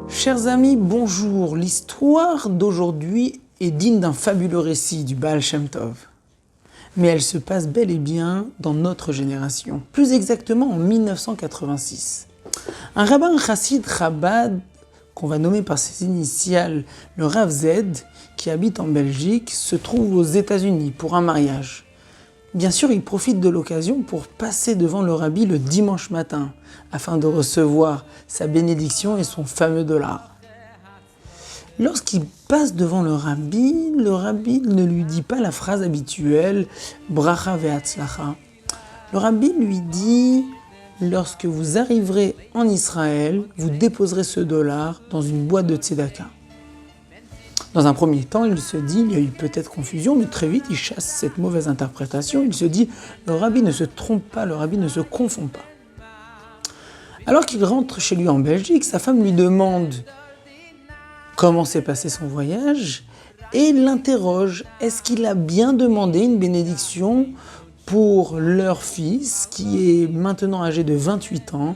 Chers amis, bonjour. L'histoire d'aujourd'hui est digne d'un fabuleux récit du Baal Shem Tov. Mais elle se passe bel et bien dans notre génération, plus exactement en 1986. Un rabbin chassid Chabad, qu'on va nommer par ses initiales le Rav Z, qui habite en Belgique, se trouve aux États-Unis pour un mariage. Bien sûr, il profite de l'occasion pour passer devant le rabbi le dimanche matin, afin de recevoir sa bénédiction et son fameux dollar. Lorsqu'il passe devant le rabbi ne lui dit pas la phrase habituelle « Bracha ve'atzlacha ». Le rabbi lui dit « Lorsque vous arriverez en Israël, vous déposerez ce dollar dans une boîte de tzedaka ». Dans un premier temps, il se dit, il y a eu peut-être confusion, mais très vite, il chasse cette mauvaise interprétation. Il se dit, le rabbi ne se trompe pas, le rabbi ne se confond pas. Alors qu'il rentre chez lui en Belgique, sa femme lui demande comment s'est passé son voyage et l'interroge. Est-ce qu'il a bien demandé une bénédiction pour leur fils, qui est maintenant âgé de 28 ans,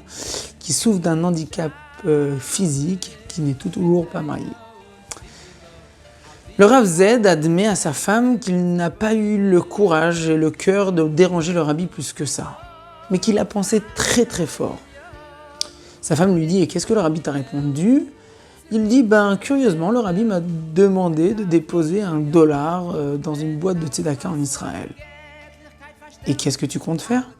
qui souffre d'un handicap physique, qui n'est toujours pas marié? Le Rav Z admet à sa femme qu'il n'a pas eu le courage et le cœur de déranger le rabbi plus que ça, mais qu'il a pensé très très fort. Sa femme lui dit « Et qu'est-ce que le rabbi t'a répondu ?» Il dit « Curieusement, le rabbi m'a demandé de déposer un dollar dans une boîte de tzedaka en Israël. » « Et qu'est-ce que tu comptes faire ?»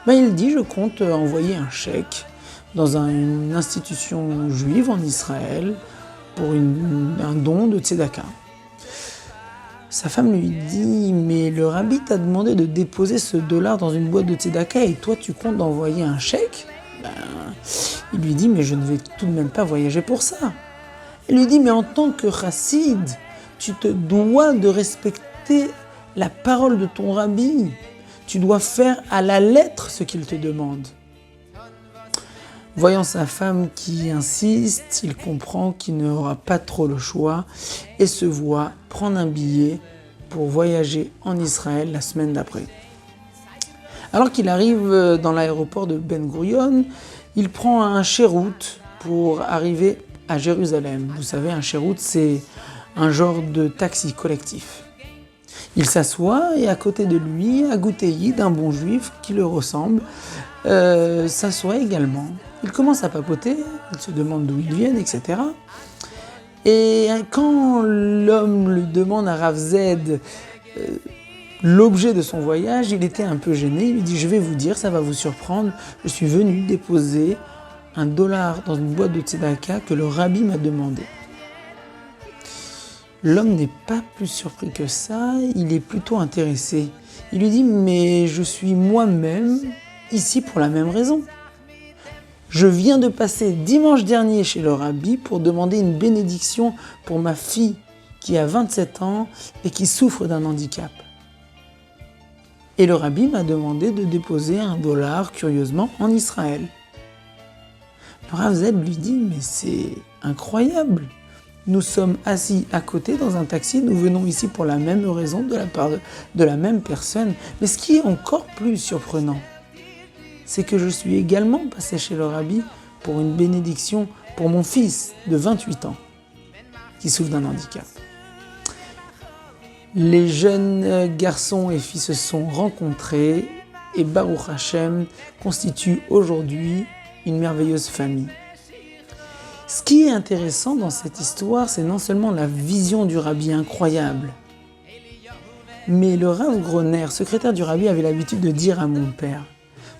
Il dit « Je compte envoyer un chèque dans une institution juive en Israël pour un don de tzedaka. » Sa femme lui dit « Mais le rabbi t'a demandé de déposer ce dollar dans une boîte de tzedaka et toi tu comptes envoyer un chèque ?» Il lui dit « Mais je ne vais tout de même pas voyager pour ça. » Elle lui dit « Mais en tant que chassid, tu te dois de respecter la parole de ton rabbi. Tu dois faire à la lettre ce qu'il te demande. » Voyant sa femme qui insiste, il comprend qu'il n'aura pas trop le choix et se voit prendre un billet pour voyager en Israël la semaine d'après. Alors qu'il arrive dans l'aéroport de Ben Gurion, il prend un chéroute pour arriver à Jérusalem. Vous savez, un chéroute, c'est un genre de taxi collectif. Il s'assoit et à côté de lui, Agouteïd, un bon juif qui le ressemble, s'assoit également. Il commence à papoter, il se demande d'où ils viennent, etc. Et quand l'homme lui demande à Rav Z l'objet de son voyage, il était un peu gêné. Il lui dit « Je vais vous dire, ça va vous surprendre, je suis venu déposer un dollar dans une boîte de tzedaka que le rabbi m'a demandé. » L'homme n'est pas plus surpris que ça, il est plutôt intéressé. Il lui dit « Mais je suis moi-même ici pour la même raison. Je viens de passer dimanche dernier chez le rabbi pour demander une bénédiction pour ma fille qui a 27 ans et qui souffre d'un handicap. Et le rabbi m'a demandé de déposer un dollar, curieusement, en Israël. » Le Rav Z lui dit « Mais c'est incroyable. Nous sommes assis à côté dans un taxi, nous venons ici pour la même raison de la part de la même personne. Mais ce qui est encore plus surprenant, c'est que je suis également passé chez le rabbi pour une bénédiction pour mon fils de 28 ans qui souffre d'un handicap. » Les jeunes garçons et filles se sont rencontrés et Baruch Hashem constitue aujourd'hui une merveilleuse famille. Ce qui est intéressant dans cette histoire, c'est non seulement la vision du rabbi incroyable, mais le Rav Groner, secrétaire du rabbi, avait l'habitude de dire à mon père,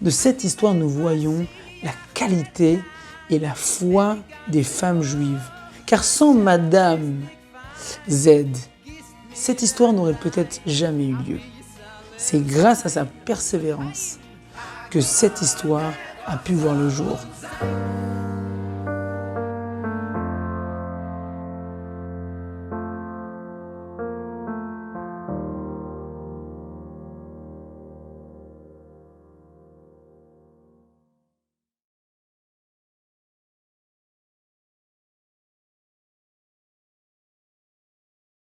de cette histoire nous voyons la qualité et la foi des femmes juives. Car sans Madame Z, cette histoire n'aurait peut-être jamais eu lieu. C'est grâce à sa persévérance que cette histoire a pu voir le jour.